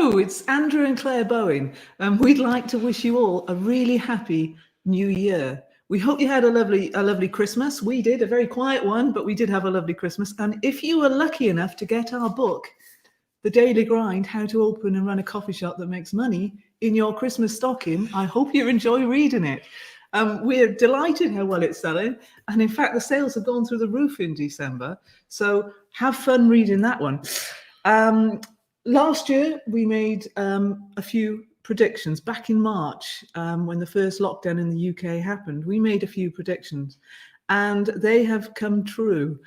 Hello, it's Andrew and Claire Bowen, and we'd like to wish you all a really happy new year. We hope you had a lovely Christmas. We did, a very quiet one, but we did have a lovely Christmas. And if you were lucky enough to get our book, The Daily Grind, How to Open and Run a Coffee Shop That Makes Money, in your Christmas stocking, I hope you enjoy reading it. We're delighted how well it's selling. And in fact, the sales have gone through the roof in December. So have fun reading that one. Last year, we made a few predictions. Back in March, when the first lockdown in the UK happened, we made a few predictions and they have come true.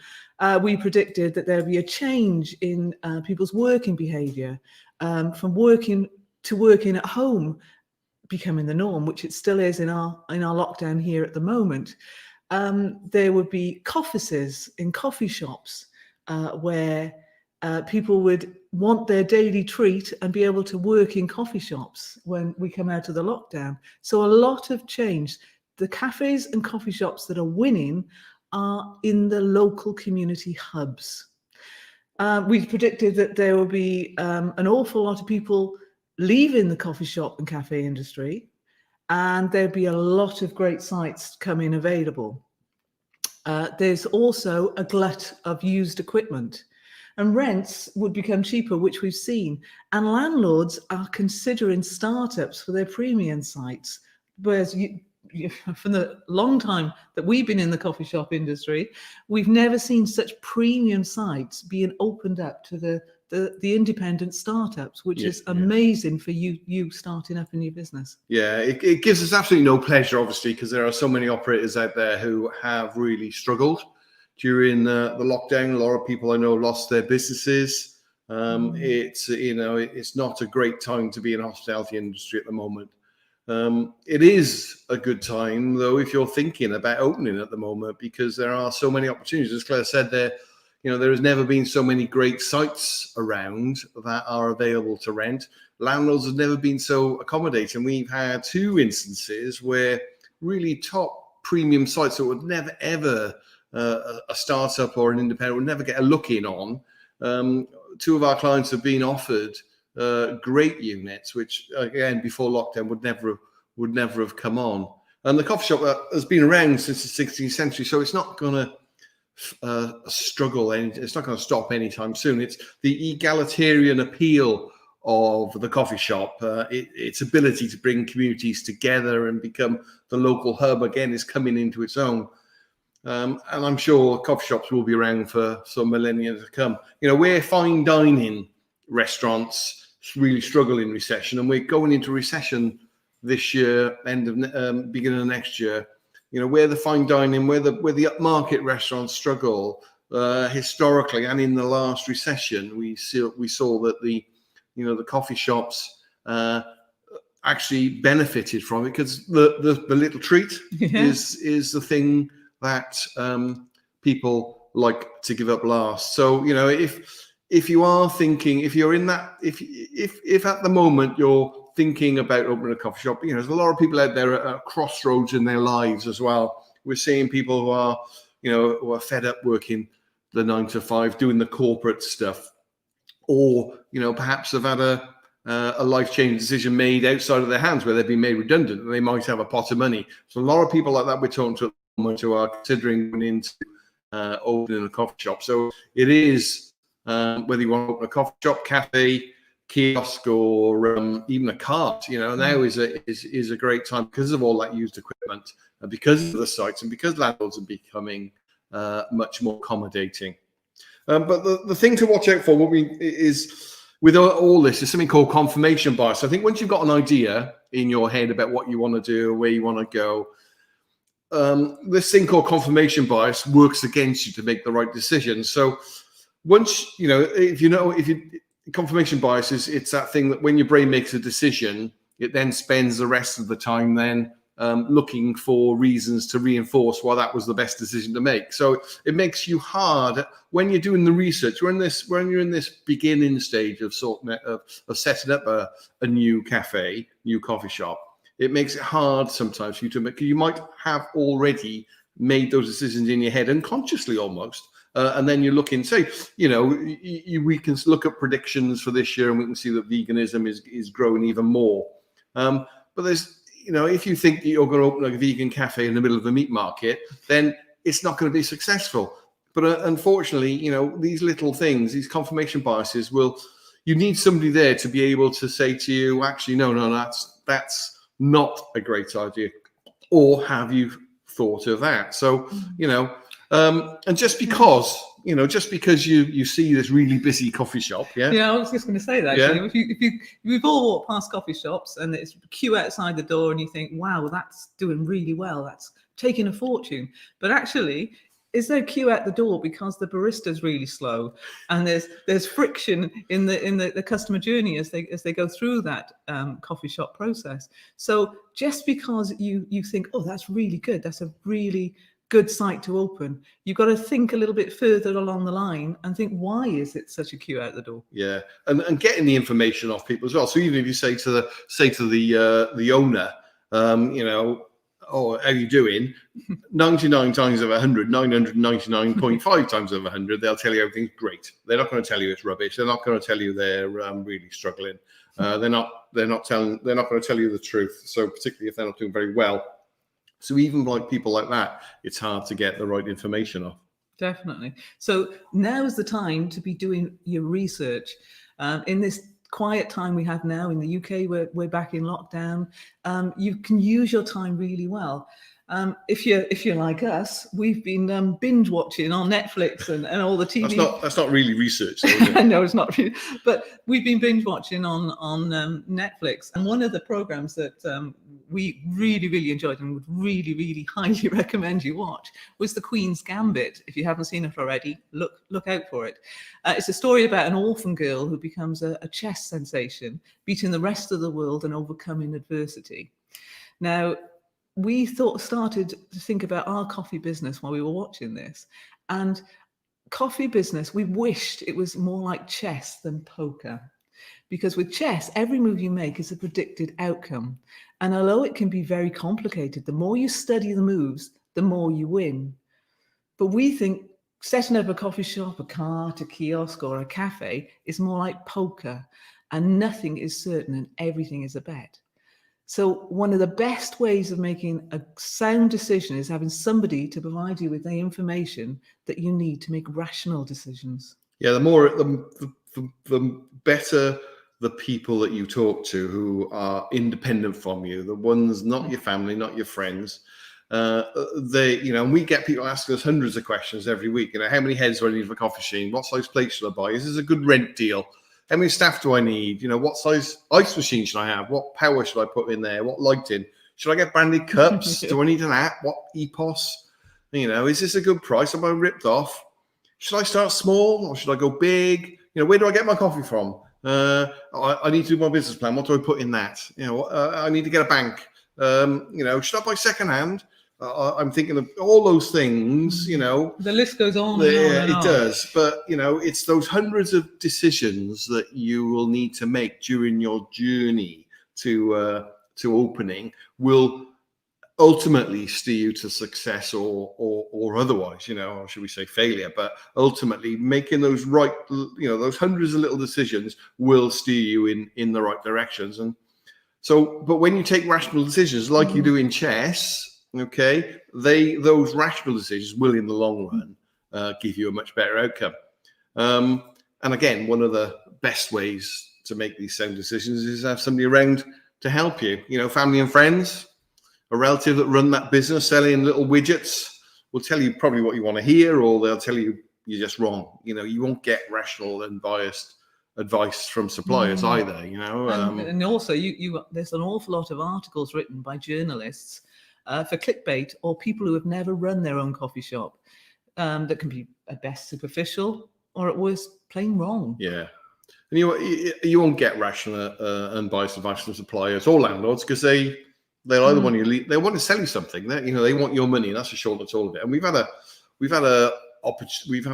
We predicted that there'd be a change in people's working behaviour, from working to working at home becoming the norm, which it still is in our lockdown here at the moment. There would be coffees in coffee shops where people would want their daily treat and be able to work in coffee shops when we come out of the lockdown. So a lot have changed. The cafes and coffee shops that are winning are in the local community hubs. We predicted that there will be an awful lot of people leaving the coffee shop and cafe industry, and there'd be a lot of great sites coming available. There's also a glut of used equipment, and rents would become cheaper, which we've seen. And landlords are considering startups for their premium sites. Whereas from the long time that we've been in the coffee shop industry, we've never seen such premium sites being opened up to the independent startups, which is amazing for you starting up in your business. Yeah, it gives us absolutely no pleasure, obviously, because there are so many operators out there who have really struggled during the lockdown. A lot of people I know lost their businesses. It's not a great time to be in the hospitality industry at the moment. It is a good time, though, if you're thinking about opening at the moment, because there are so many opportunities. As Claire said, there has never been so many great sites around that are available to rent. Landlords have never been so accommodating. We've had two instances where really top premium sites that would never ever a startup or an independent would never get a look in on. Two of our clients have been offered great units, which again before lockdown would never have come on. And the coffee shop has been around since the 16th century, so it's not going to struggle. It's not going to stop anytime soon. It's the egalitarian appeal of the coffee shop, its ability to bring communities together and become the local hub again is coming into its own. And I'm sure coffee shops will be around for some millennia to come. Where fine dining restaurants really struggle in recession, and we're going into recession this year, beginning of next year. Where the fine dining, where the upmarket restaurants struggle historically, and in the last recession, we saw that the coffee shops actually benefited from it, because the little treat is the thing that people like to give up last. So if you are thinking, if you're in that, if at the moment you're thinking about opening a coffee shop, there's a lot of people out there at crossroads in their lives as well. We're seeing people who are fed up working the 9 to 5, doing the corporate stuff, or perhaps have had a life-changing decision made outside of their hands where they've been made redundant and they might have a pot of money. So a lot of people like that we're talking to at the moment who are considering going into opening a coffee shop. So it is whether you want to open a coffee shop, cafe, kiosk, or even a cart, now is a great time because of all that used equipment, and because of the sites, and because landlords are becoming much more accommodating. But the thing to watch out for with all this is something called confirmation bias. I think once you've got an idea in your head about what you want to do, where you want to go, this thing called confirmation bias works against you to make the right decision. So once confirmation bias it's that thing that when your brain makes a decision, it then spends the rest of the time then looking for reasons to reinforce why that was the best decision to make. So it makes you hard when you're doing the research. When you're in this beginning stage of setting up a new cafe, new coffee shop, it makes it hard sometimes for you to make. You might have already made those decisions in your head, unconsciously almost, And then you look in, say, we can look at predictions for this year, and we can see that veganism is growing even more. But there's, if you think that you're going to open a vegan cafe in the middle of a meat market, then it's not going to be successful. But unfortunately, these little things, these confirmation biases you need somebody there to be able to say to you, actually, no, that's not a great idea. Or have you thought of that? So, and just because you see this really busy coffee shop, I was just going to say that. Actually, if we've all walked past coffee shops and it's queue outside the door, and you think, wow, that's doing really well, that's taking a fortune, but actually, is there a queue at the door because the barista's really slow, and there's friction in the customer journey as they go through that coffee shop process. So just because you think, oh, that's really good, that's a really good site to open, you've got to think a little bit further along the line and think, why is it such a queue out the door? Yeah, and getting the information off people as well. So even if you say to the owner, oh, how are you doing? 99 times out of 100, 999.5 times out of 100, they'll tell you everything's great. They're not going to tell you it's rubbish. They're not going to tell you they're really struggling. They're not going to tell you the truth. So particularly if they're not doing very well. So even like people like that, it's hard to get the right information off. Definitely. So now is the time to be doing your research. In this quiet time we have now in the UK, we're back in lockdown. You can use your time really well. If you're like us, we've been binge watching on Netflix and all the TV. That's not really research, though, is it? No, it's not really. But we've been binge watching on Netflix, and one of the programs that we really enjoyed and would really highly recommend you watch was The Queen's Gambit. If you haven't seen it already, look out for it. It's a story about an orphan girl who becomes a chess sensation, beating the rest of the world and overcoming adversity. Now, we started to think about our coffee business while we were watching this, and coffee business, we wished it was more like chess than poker, because with chess, every move you make is a predicted outcome. And although it can be very complicated, the more you study the moves, the more you win. But we think setting up a coffee shop, a cart, a kiosk, or a cafe is more like poker, and nothing is certain and everything is a bet. So one of the best ways of making a sound decision is having somebody to provide you with the information that you need to make rational decisions. Yeah, the better the people that you talk to who are independent from you, the ones not your family, not your friends. We get people asking us hundreds of questions every week. How many heads do I need for a coffee machine? What size plate should I buy? Is this a good rent deal? How many staff do I need? What size ice machine should I have? What power should I put in there? What lighting? Should I get branded cups? Do I need an app? What EPOS? Is this a good price? Am I ripped off? Should I start small or should I go big? Where do I get my coffee from? I need to do my business plan. What do I put in that? I need to get a bank. Should I buy secondhand? I'm thinking of all those things, The list goes on. It does. But, it's those hundreds of decisions that you will need to make during your journey to opening will ultimately steer you to success or otherwise, or should we say failure. But ultimately making those right, those hundreds of little decisions will steer you in the right directions. And so, but when you take rational decisions like you do in chess, okay, those rational decisions will in the long run give you a much better outcome. And again, one of the best ways to make these sound decisions is have somebody around to help you. Family and friends, a relative that run that business selling little widgets will tell you probably what you want to hear, or they'll tell you you're just wrong. You won't get rational and biased advice from suppliers either. And also, there's an awful lot of articles written by journalists for clickbait or people who have never run their own coffee shop that can be at best superficial or at worst plain wrong. Yeah. And you won't get rational and biased advice from suppliers or landlords, because they'll either want you they want to sell you something. They want your money, and that's the short and tall of it. And we've had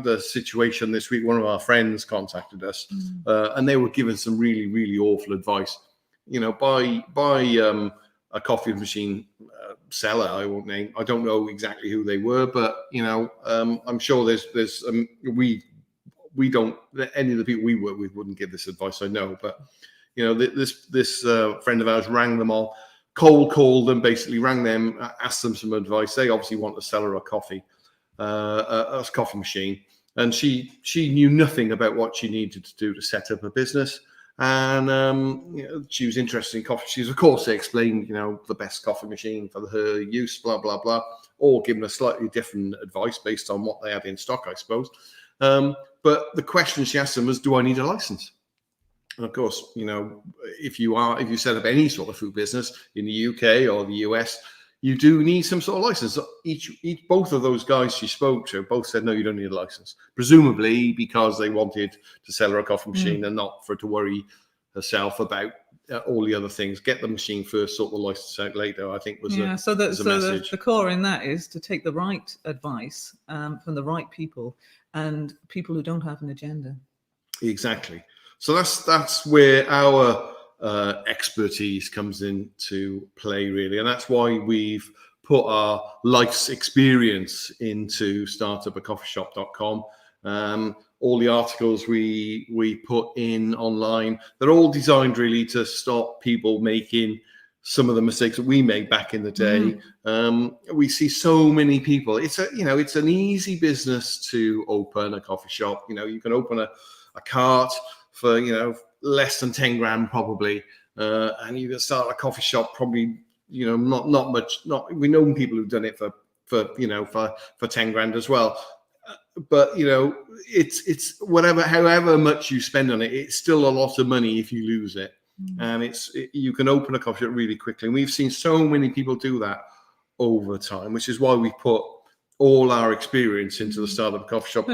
a situation this week. One of our friends contacted us, and they were given some really awful advice. Buy a coffee machine seller. I won't name. I don't know exactly who they were, but I'm sure there's we don't, any of the people we work with wouldn't give this advice. I know, but this friend of ours rang them all, cold called them, basically rang them, asked them some advice. They obviously want to sell her a coffee machine, and she knew nothing about what she needed to do to set up a business. And she was interested in coffee. She's, of course, they explained the best coffee machine for her use, blah blah blah, all given a slightly different advice based on what they had in stock, I suppose. But the question she asked them was, do I need a license? And of course, if you set up any sort of food business in the UK or the US, you do need some sort of license. Both of those guys she spoke to both said, no, you don't need a license, presumably because they wanted to sell her a coffee machine and not for her to worry herself about all the other things. Get the machine first, sort the license out later, I think was the core in that is to take the right advice from the right people and people who don't have an agenda. Exactly. So that's where our expertise comes into play, really, and that's why we've put our life's experience into startupacoffeeshop.com. All the articles we put in online, they're all designed really to stop people making some of the mistakes that we made back in the day. We see so many people. It's an easy business to open a coffee shop. You can open a cart for less than 10 grand probably, and you can start a coffee shop probably not much. We know people who've done it for 10 grand as well. But it's whatever, however much you spend on it, it's still a lot of money if you lose it. And you can open a coffee shop really quickly, and we've seen so many people do that over time, which is why we put all our experience into the Startup Coffee Shop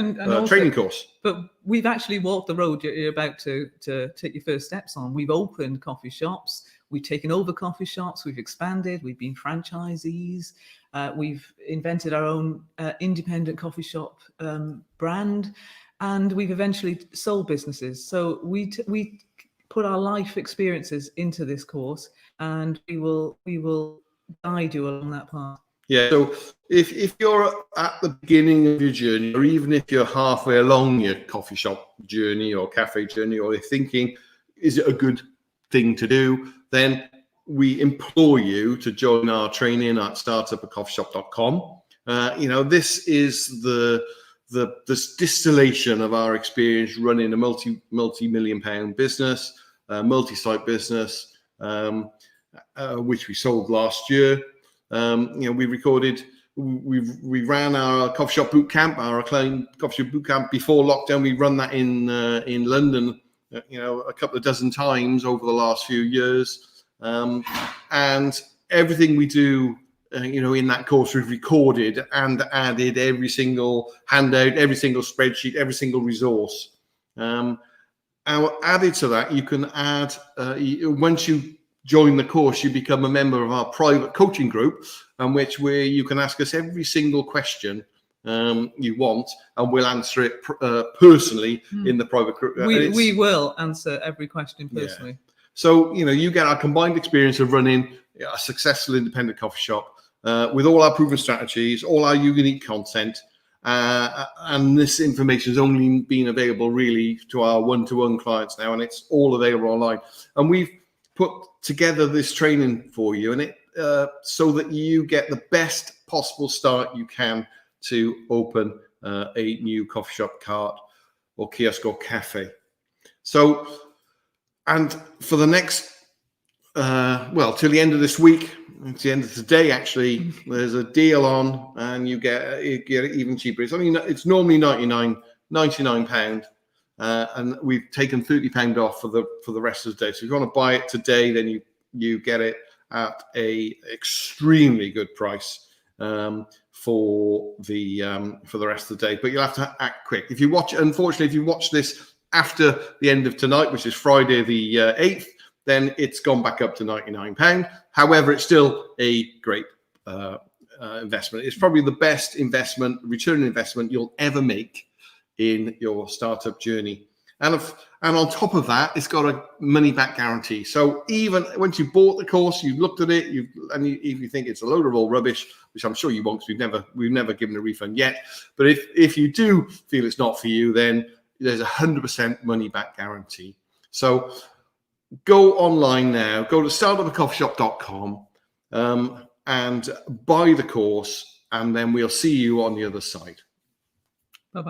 training course. But we've actually walked the road you're about to take your first steps on. We've opened coffee shops, we've taken over coffee shops, we've expanded, we've been franchisees, we've invented our own independent coffee shop brand, and we've eventually sold businesses. So we put our life experiences into this course, and we will guide you along that path. Yeah, so if you're at the beginning of your journey, or even if you're halfway along your coffee shop journey or cafe journey, or you're thinking, is it a good thing to do, then we implore you to join our training at startupacoffeeshop.com. This is the distillation of our experience running a multi-million pound business, multi-site business, which we sold last year. We ran our coffee shop boot camp, our acclaimed coffee shop boot camp before lockdown. We run that in London, a couple of dozen times over the last few years. And everything we do, in that course, we've recorded and added every single handout, every single spreadsheet, every single resource. Added to that, you can add, once you join the course, you become a member of our private coaching group, where you can ask us every single question you want, and we'll answer it personally in the private group. We will answer every question personally. Yeah. So, you get our combined experience of running a successful independent coffee shop with all our proven strategies, all our unique content. And this information has only been available really to our one-to-one clients now, and it's all available online. And we've put together this training for you, and it so that you get the best possible start you can to open a new coffee shop, cart, or kiosk or cafe. So, and for the next till the end of this week, it's the end of today actually, there's a deal on, and you get it even cheaper. It's normally £99, and we've taken £30 off for the rest of the day. So if you want to buy it today, then you get it at a extremely good price for the rest of the day. But you'll have to act quick. If you watch this after the end of tonight, which is Friday the 8th, then it's gone back up to £99. However, it's still a great investment. It's probably the best return on investment you'll ever make in your startup journey. And on top of that, it's got a money back guarantee. So even once you bought the course, you looked at it, if you think it's a load of old rubbish, which I'm sure you won't, because we've never given a refund yet. But if you do feel it's not for you, then there's 100% money back guarantee. So go online now, go to startupacoffeeshop.com and buy the course, and then we'll see you on the other side.